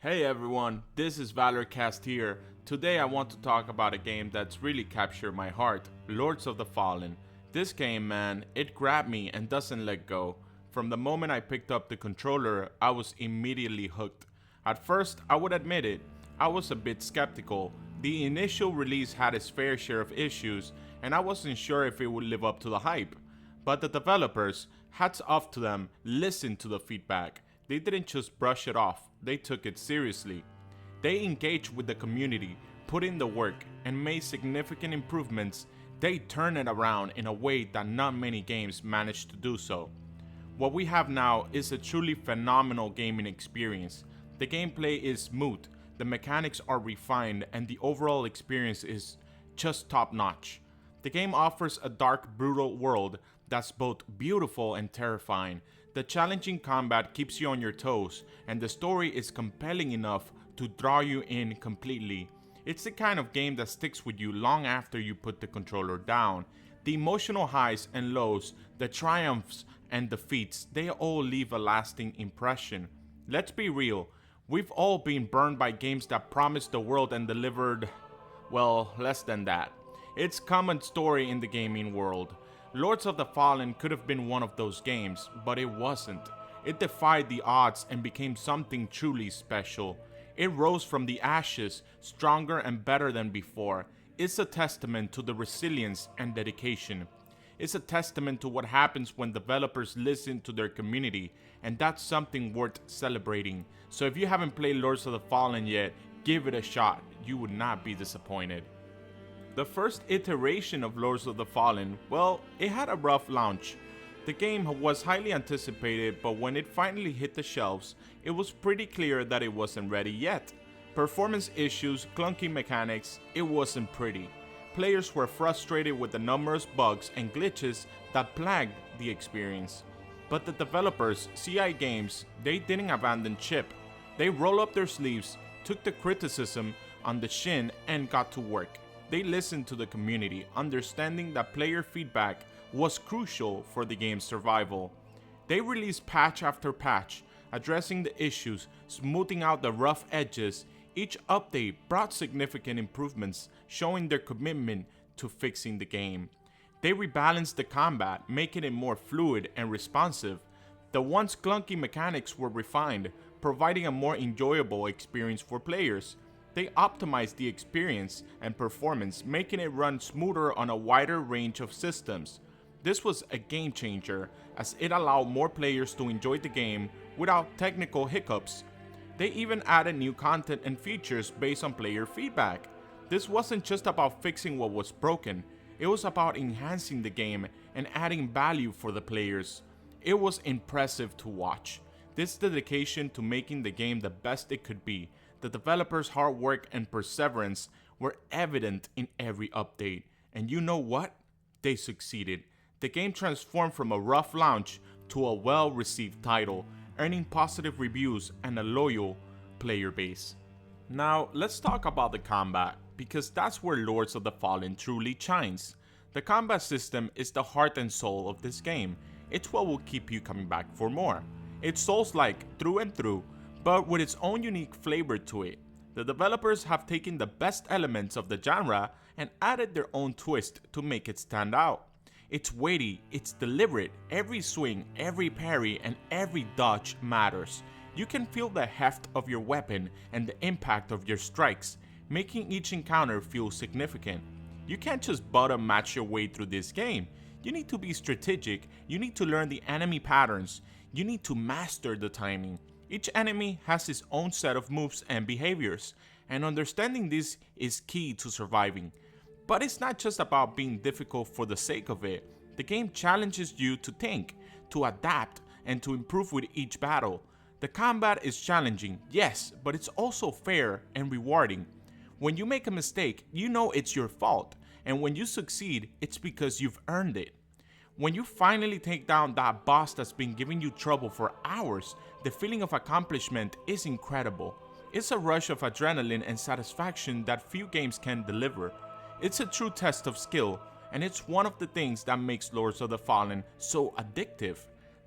Hey everyone, this is ValorCast here. Today I want to talk about a game that's really captured my heart, Lords of the Fallen. This game, man, it grabbed me and doesn't let go. From the moment I picked up the controller, I was immediately hooked. At first, I would admit it, I was a bit skeptical. The initial release had its fair share of issues, and I wasn't sure if it would live up to the hype. But the developers, hats off to them, listened to the feedback. They didn't just brush it off, they took it seriously. They engaged with the community, put in the work, and made significant improvements. They turned it around in a way that not many games managed to do so. What we have now is a truly phenomenal gaming experience. The gameplay is smooth, the mechanics are refined, and the overall experience is just top notch. The game offers a dark, brutal world that's both beautiful and terrifying. The challenging combat keeps you on your toes, and the story is compelling enough to draw you in completely. It's the kind of game that sticks with you long after you put the controller down. The emotional highs and lows, the triumphs and defeats, they all leave a lasting impression. Let's be real, we've all been burned by games that promised the world and delivered, well, less than that. It's common story in the gaming world. Lords of the Fallen could have been one of those games, but it wasn't. It defied the odds and became something truly special. It rose from the ashes, stronger and better than before. It's a testament to the resilience and dedication. It's a testament to what happens when developers listen to their community, and that's something worth celebrating. So if you haven't played Lords of the Fallen yet, give it a shot. You would not be disappointed. The first iteration of Lords of the Fallen, well, it had a rough launch. The game was highly anticipated, but when it finally hit the shelves, it was pretty clear that it wasn't ready yet. Performance issues, clunky mechanics, it wasn't pretty. Players were frustrated with the numerous bugs and glitches that plagued the experience. But the developers, CI Games, they didn't abandon ship. They rolled up their sleeves, took the criticism on the chin, and got to work. They listened to the community, understanding that player feedback was crucial for the game's survival. They released patch after patch, addressing the issues, smoothing out the rough edges. Each update brought significant improvements, showing their commitment to fixing the game. They rebalanced the combat, making it more fluid and responsive. The once clunky mechanics were refined, providing a more enjoyable experience for players. They optimized the experience and performance, making it run smoother on a wider range of systems. This was a game changer, as it allowed more players to enjoy the game without technical hiccups. They even added new content and features based on player feedback. This wasn't just about fixing what was broken, it was about enhancing the game and adding value for the players. It was impressive to watch. This dedication to making the game the best it could be, the developers' hard work and perseverance were evident in every update. And you know what? They succeeded. The game transformed from a rough launch to a well-received title, earning positive reviews and a loyal player base. Now, let's talk about the combat, because that's where Lords of the Fallen truly shines. The combat system is the heart and soul of this game. It's what will keep you coming back for more. It's Souls-like through and through, but with its own unique flavor to it. The developers have taken the best elements of the genre and added their own twist to make it stand out. It's weighty, it's deliberate, every swing, every parry, and every dodge matters. You can feel the heft of your weapon and the impact of your strikes, making each encounter feel significant. You can't just bottom match your way through this game. You need to be strategic, you need to learn the enemy patterns, you need to master the timing. Each enemy has its own set of moves and behaviors, and understanding this is key to surviving. But it's not just about being difficult for the sake of it. The game challenges you to think, to adapt, and to improve with each battle. The combat is challenging, yes, but it's also fair and rewarding. When you make a mistake, you know it's your fault, and when you succeed, it's because you've earned it. When you finally take down that boss that's been giving you trouble for hours, the feeling of accomplishment is incredible. It's a rush of adrenaline and satisfaction that few games can deliver. It's a true test of skill, and it's one of the things that makes Lords of the Fallen so addictive.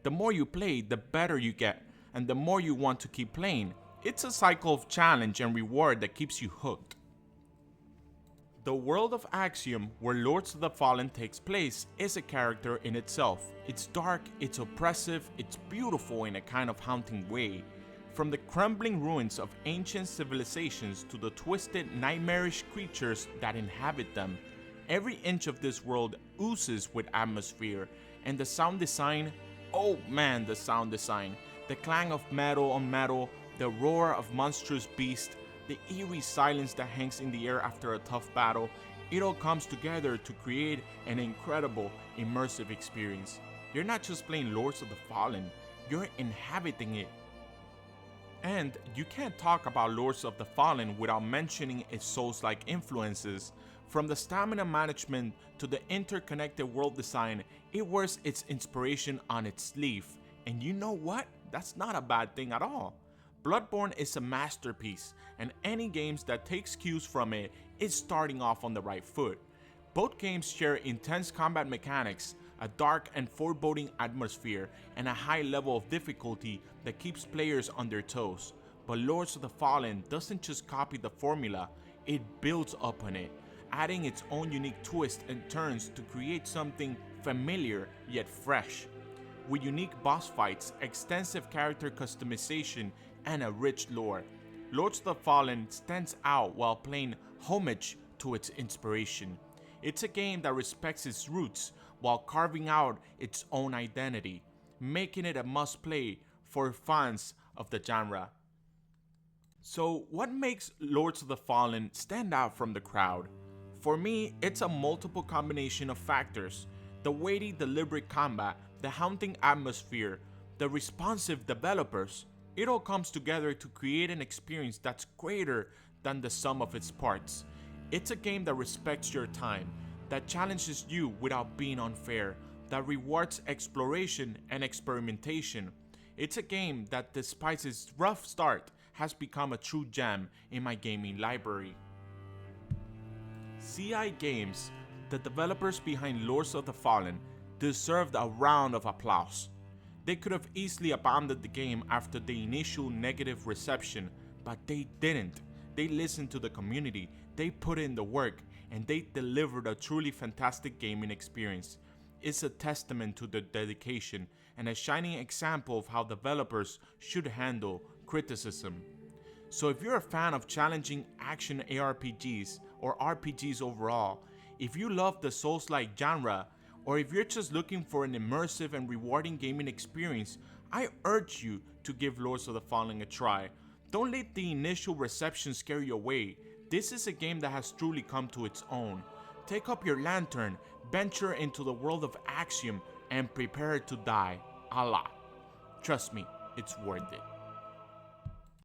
The more you play, the better you get, and the more you want to keep playing. It's a cycle of challenge and reward that keeps you hooked. The world of Axiom, where Lords of the Fallen takes place, is a character in itself. It's dark, it's oppressive, it's beautiful in a kind of haunting way. From the crumbling ruins of ancient civilizations to the twisted, nightmarish creatures that inhabit them, every inch of this world oozes with atmosphere, and the sound design, oh man, the sound design. The clang of metal on metal, the roar of monstrous beasts, the eerie silence that hangs in the air after a tough battle, it all comes together to create an incredible, immersive experience. You're not just playing Lords of the Fallen, you're inhabiting it. And you can't talk about Lords of the Fallen without mentioning its Souls-like influences. From the stamina management to the interconnected world design, it wears its inspiration on its sleeve. And you know what? That's not a bad thing at all. Bloodborne is a masterpiece, and any games that takes cues from it is starting off on the right foot. Both games share intense combat mechanics, a dark and foreboding atmosphere, and a high level of difficulty that keeps players on their toes. But Lords of the Fallen doesn't just copy the formula, it builds upon it, adding its own unique twists and turns to create something familiar yet fresh. With unique boss fights, extensive character customization, and a rich lore, Lords of the Fallen stands out while paying homage to its inspiration. It's a game that respects its roots while carving out its own identity, making it a must-play for fans of the genre. So, what makes Lords of the Fallen stand out from the crowd? For me, it's a multiple combination of factors: the weighty, deliberate combat, the haunting atmosphere, the responsive developers. It all comes together to create an experience that's greater than the sum of its parts. It's a game that respects your time, that challenges you without being unfair, that rewards exploration and experimentation. It's a game that, despite its rough start, has become a true gem in my gaming library. CI Games, the developers behind Lords of the Fallen, deserved a round of applause. They could have easily abandoned the game after the initial negative reception, but they didn't. They listened to the community, they put in the work, and they delivered a truly fantastic gaming experience. It's a testament to their dedication and a shining example of how developers should handle criticism. So if you're a fan of challenging action ARPGs or RPGs overall, if you love the Souls-like genre, or if you're just looking for an immersive and rewarding gaming experience, I urge you to give Lords of the Fallen a try. Don't let the initial reception scare you away. This is a game that has truly come to its own. Take up your lantern, venture into the world of Axiom, and prepare to die a lot. Trust me, it's worth it.